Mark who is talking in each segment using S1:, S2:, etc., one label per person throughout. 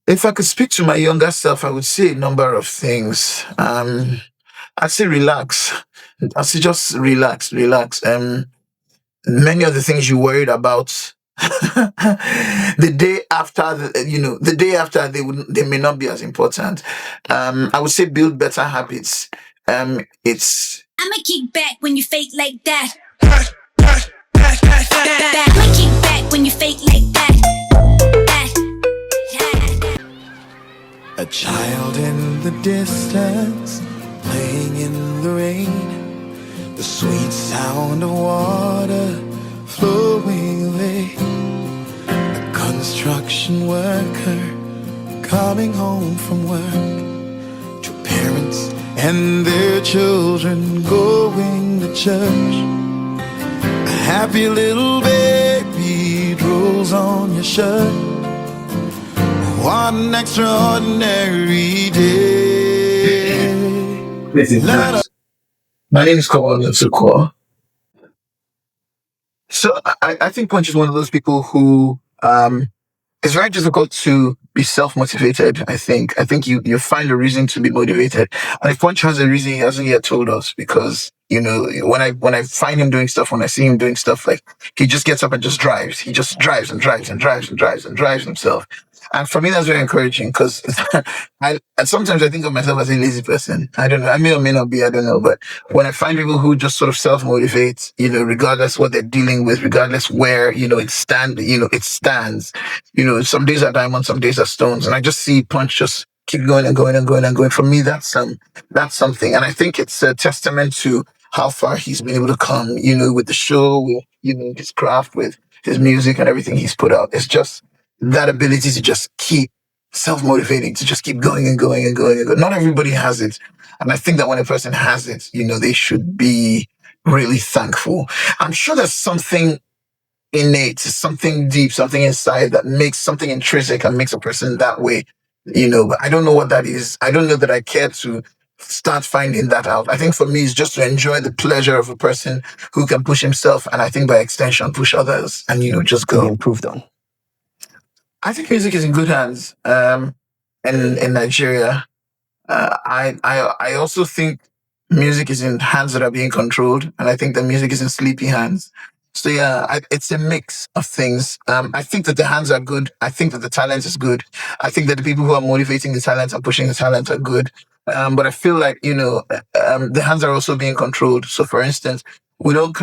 S1: If I could speak to my younger self, I would say a number of things. I'd say relax. I'd say just relax, relax. Many of the things you worried about the day after, the day after they may not be as important. I would say build better habits. It's
S2: I'ma kick back when you fake like that. I'ma kick back when you fake like that.
S3: A child in the distance, playing in the rain, the sweet sound of water flowing away. A construction worker coming home from work. Two parents and their children going to church. A happy little baby drools on your shirt. What an extraordinary day.
S1: My name is Cobhams Asuquo. So I think Punch is one of those people who it's very difficult to be self-motivated. I think you find a reason to be motivated, and if Punch has a reason, he hasn't yet told us. Because when I find him doing stuff, when I see him doing stuff, like he just gets up and just drives. He just drives and drives and drives and drives and drives himself. And for me, that's very encouraging because and sometimes I think of myself as a lazy person. I don't know. I may or may not be. I don't know. But when I find people who just sort of self motivate, regardless what they're dealing with, regardless where it stands. Some days are diamonds, some days are stones, and I just see Punch just keep going and going and going and going. For me, that's something, and I think it's a testament to how far he's been able to come. With the show, with his craft, with his music and everything he's put out. It's just that ability to just keep self-motivating, to just keep going and going and going and going. Not everybody has it. And I think that when a person has it, they should be really thankful. I'm sure there's something innate, something deep, something inside that makes something intrinsic and makes a person that way, but I don't know what that is. I don't know that I care to start finding that out. I think for me, it's just to enjoy the pleasure of a person who can push himself, and I think by extension, push others and, just
S4: To be
S1: go.
S4: improved on.
S1: I think music is in good hands. In Nigeria, I also think music is in hands that are being controlled, and I think that music is in sleepy hands. So yeah, it's a mix of things. I think that the hands are good. I think that the talent is good. I think that the people who are motivating the talent and pushing the talent are good. But I feel like the hands are also being controlled. So for instance, we don't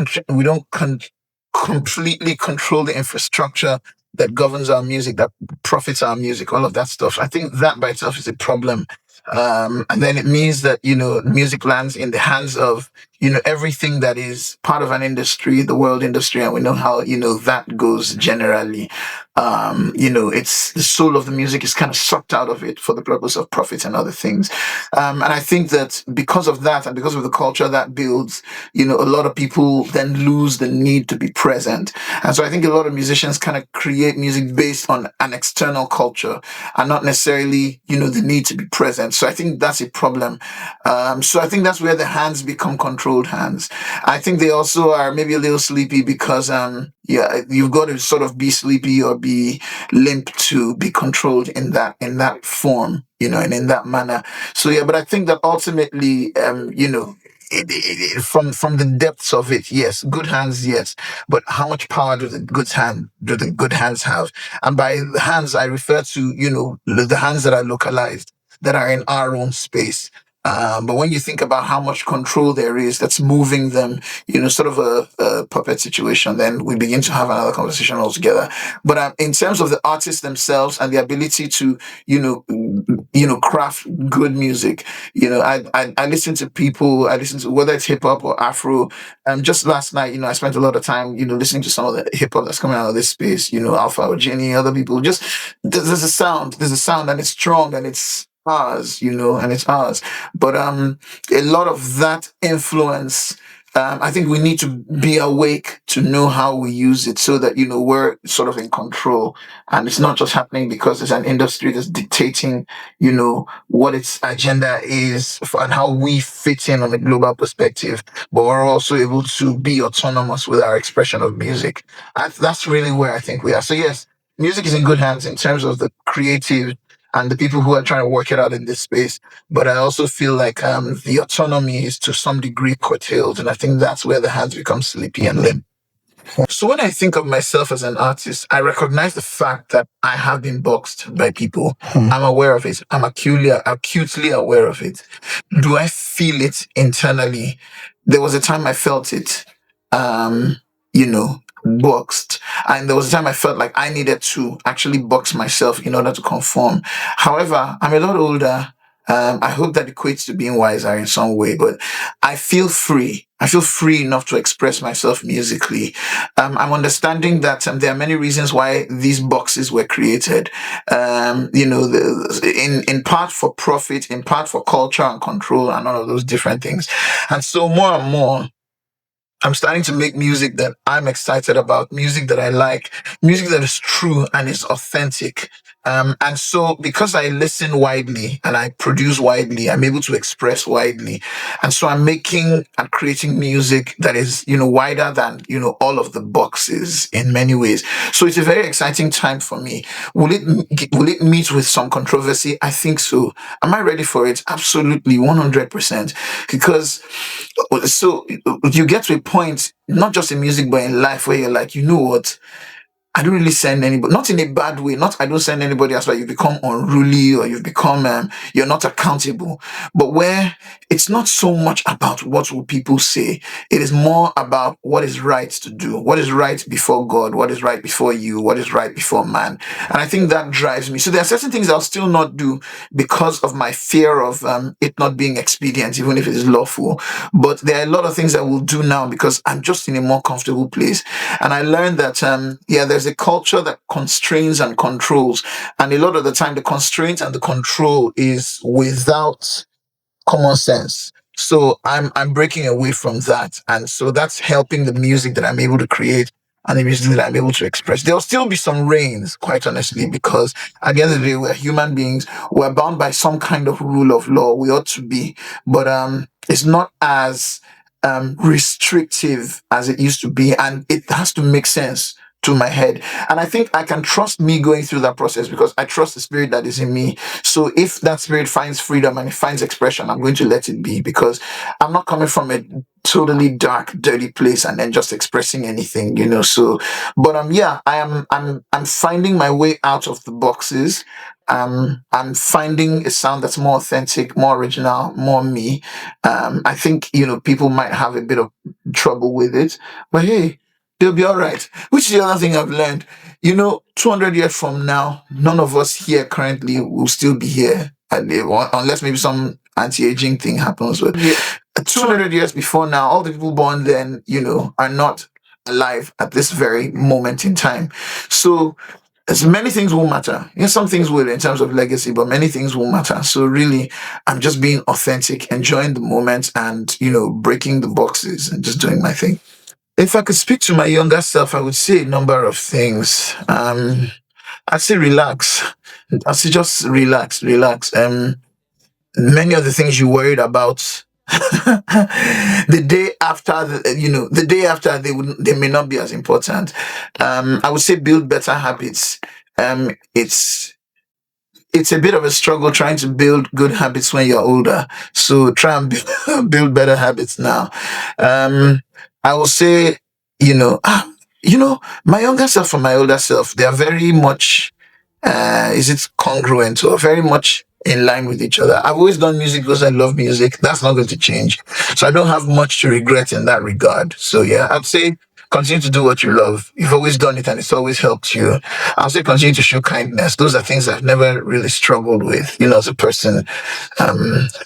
S1: completely control the infrastructure that governs our music, that profits our music, all of that stuff. I think that by itself is a problem. And then it means that, music lands in the hands of, everything that is part of an industry, the world industry. And we know how, that goes generally. It's the soul of the music is kind of sucked out of it for the purpose of profit and other things. And I think that because of that and because of the culture that builds, a lot of people then lose the need to be present. And so I think a lot of musicians kind of create music based on an external culture and not necessarily, the need to be present. So I think that's a problem. So I think that's where the hands become controlled hands. I think they also are maybe a little sleepy because, you've got to sort of be sleepy or be limp to be controlled in that form, and in that manner. So yeah, but I think that ultimately, from the depths of it, yes, good hands, yes, but how much power do the good hands have? And by the hands, I refer to the hands that are localized, that are in our own space. But when you think about how much control there is that's moving them, sort of a puppet situation, then we begin to have another conversation altogether. But in terms of the artists themselves and the ability to, craft good music, I listen to people, I listen to whether it's hip hop or Afro. Just last night, I spent a lot of time, listening to some of the hip hop that's coming out of this space, Alpha or Jenny, other people. Just there's a sound, and it's strong, and it's ours, and it's ours. But a lot of that influence, I think we need to be awake to know how we use it so that, we're sort of in control. And it's not just happening because there's an industry that's dictating, what its agenda is and how we fit in on a global perspective. But we're also able to be autonomous with our expression of music. That's really where I think we are. So yes, music is in good hands in terms of the creative, and the people who are trying to work it out in this space. But I also feel like the autonomy is to some degree curtailed, and I think that's where the hands become sleepy and limp. So when I think of myself as an artist, I recognize the fact that I have been boxed by people. I'm aware of it. I'm acutely aware of it. Do I feel it internally? There was a time I felt it, um, boxed. And there was a time I felt like I needed to actually box myself in order to conform. However, I'm a lot older. I hope that equates to being wiser in some way, but I feel free. I feel free enough to express myself musically. I'm understanding that there are many reasons why these boxes were created. In part for profit, in part for culture and control, and all of those different things. And so more and more, I'm starting to make music that I'm excited about, music that I like, music that is true and is authentic. And so because I listen widely and I produce widely, I'm able to express widely. And so I'm making and creating music that is, wider than, all of the boxes in many ways. So it's a very exciting time for me. Will it meet with some controversy? I think so. Am I ready for it? Absolutely, 100%. Because so you get to a point, not just in music, but in life, where you're like, you know what? I don't really send anybody, not in a bad way, not I don't send anybody as well. You become unruly or you've become, you're not accountable. But where it's not so much about what will people say, it is more about what is right to do, what is right before God, what is right before you, what is right before man. And I think that drives me. So there are certain things I'll still not do because of my fear of it not being expedient, even if it is lawful. But there are a lot of things I will do now because I'm just in a more comfortable place. And I learned that, there's a culture that constrains and controls. And a lot of the time, the constraint and the control is without common sense. So I'm breaking away from that. And so that's helping the music that I'm able to create and the music that I'm able to express. There'll still be some reins, quite honestly, because at the end of the day, we're human beings. We're bound by some kind of rule of law. We ought to be. But it's not as restrictive as it used to be. And it has to make sense to my head. And I think I can trust me going through that process because I trust the spirit that is in me. So if that spirit finds freedom and it finds expression, I'm going to let it be because I'm not coming from a totally dark, dirty place and then just expressing anything, So, but I'm finding my way out of the boxes. I'm finding a sound that's more authentic, more original, more me. I think, people might have a bit of trouble with it, but hey, they'll be all right. Which is the other thing I've learned. 200 years from now, none of us here currently will still be here. Unless maybe some anti-aging thing happens. But 200 years before now, all the people born then, are not alive at this very moment in time. So as many things will matter. Some things will in terms of legacy, but many things will matter. So really, I'm just being authentic, enjoying the moment and, breaking the boxes and just doing my thing. If I could speak to my younger self, I would say a number of things. I'd say relax. I'd say just relax, relax. Many of the things you worried about the day after, the day after they may not be as important. I would say build better habits. It's a bit of a struggle trying to build good habits when you're older. So try and build better habits now. I will say, my younger self and my older self, they are very much, is it congruent or very much in line with each other. I've always done music because I love music. That's not going to change. So I don't have much to regret in that regard. So yeah, I'd say continue to do what you love. You've always done it and it's always helped you. I'll say continue to show kindness. Those are things I've never really struggled with, as a person. I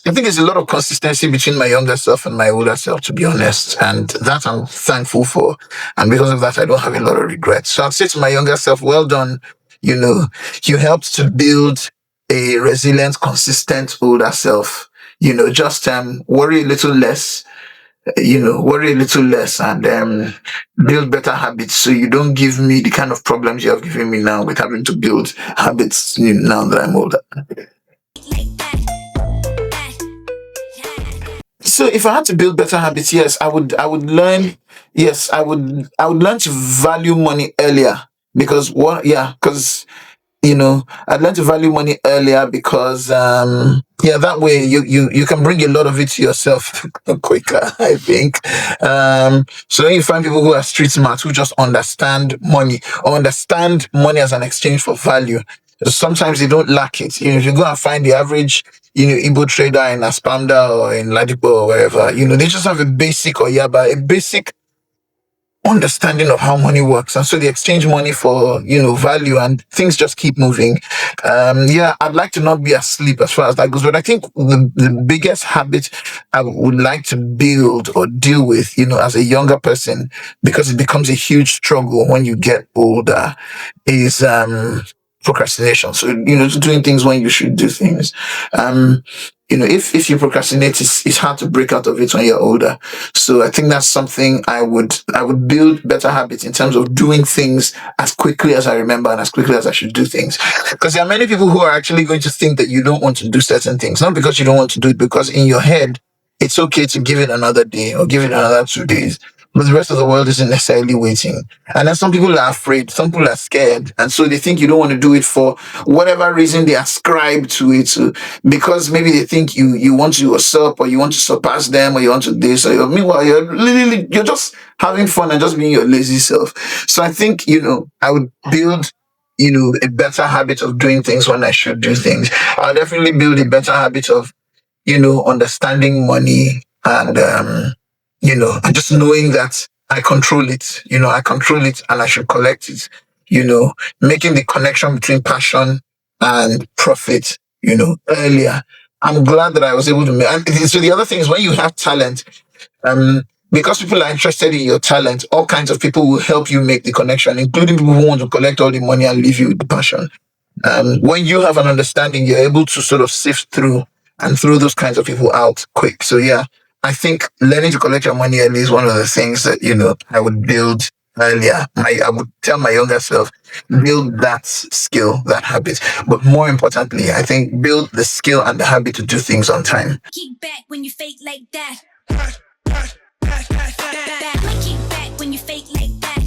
S1: think there's a lot of consistency between my younger self and my older self, to be honest. And that I'm thankful for. And because of that, I don't have a lot of regrets. So I'll say to my younger self, well done. You helped to build a resilient, consistent older self. Just worry a little less, worry a little less and build better habits so you don't give me the kind of problems you have given me now with having to build habits now that I'm older. So if I had to build better habits, yes, I would learn, yes, I would learn to value money earlier because I'd learn to value money earlier because yeah, that way you can bring a lot of it to yourself quicker, I think. So when you find people who are street smart, who just understand money or understand money as an exchange for value, sometimes they don't lack it. If you go and find the average Igbo trader in Aspamda or in Ladipo or wherever, they just have a basic or yaba, a basic understanding of how money works, and so they exchange money for value, and things just keep moving. Yeah, I'd like to not be asleep as far as that goes, but I think the biggest habit I would like to build or deal with as a younger person, because it becomes a huge struggle when you get older, is procrastination. So doing things when you should do things. If you procrastinate, it's hard to break out of it when you're older. So I think that's something I would build better habits in terms of doing things as quickly as I remember and as quickly as I should do things. Because there are many people who are actually going to think that you don't want to do certain things, not because you don't want to do it, because in your head it's okay to give it another day or give it another 2 days. But the rest of the world isn't necessarily waiting. And then some people are afraid, some people are scared. And so they think you don't want to do it for whatever reason they ascribe to it. So because maybe they think you want to usurp, or you want to surpass them, or you want to this, or meanwhile you're just having fun and just being your lazy self. So I think, I would build a better habit of doing things when I should do things. I'll definitely build a better habit of understanding money, and and just knowing that I control it. I control it and I should collect it. Making the connection between passion and profit, earlier. I'm glad that I was able to make. And so the other thing is, when you have talent, um, because people are interested in your talent, all kinds of people will help you make the connection, including people who want to collect all the money and leave you with the passion. When you have an understanding, you're able to sort of sift through and throw those kinds of people out quick. So yeah, I think learning to collect your money early is one of the things that I would build earlier. I would tell my younger self, build that skill, that habit. But more importantly, I think build the skill and the habit to do things on time.
S2: Kick back when you fake like that. Kick back when you fake like that.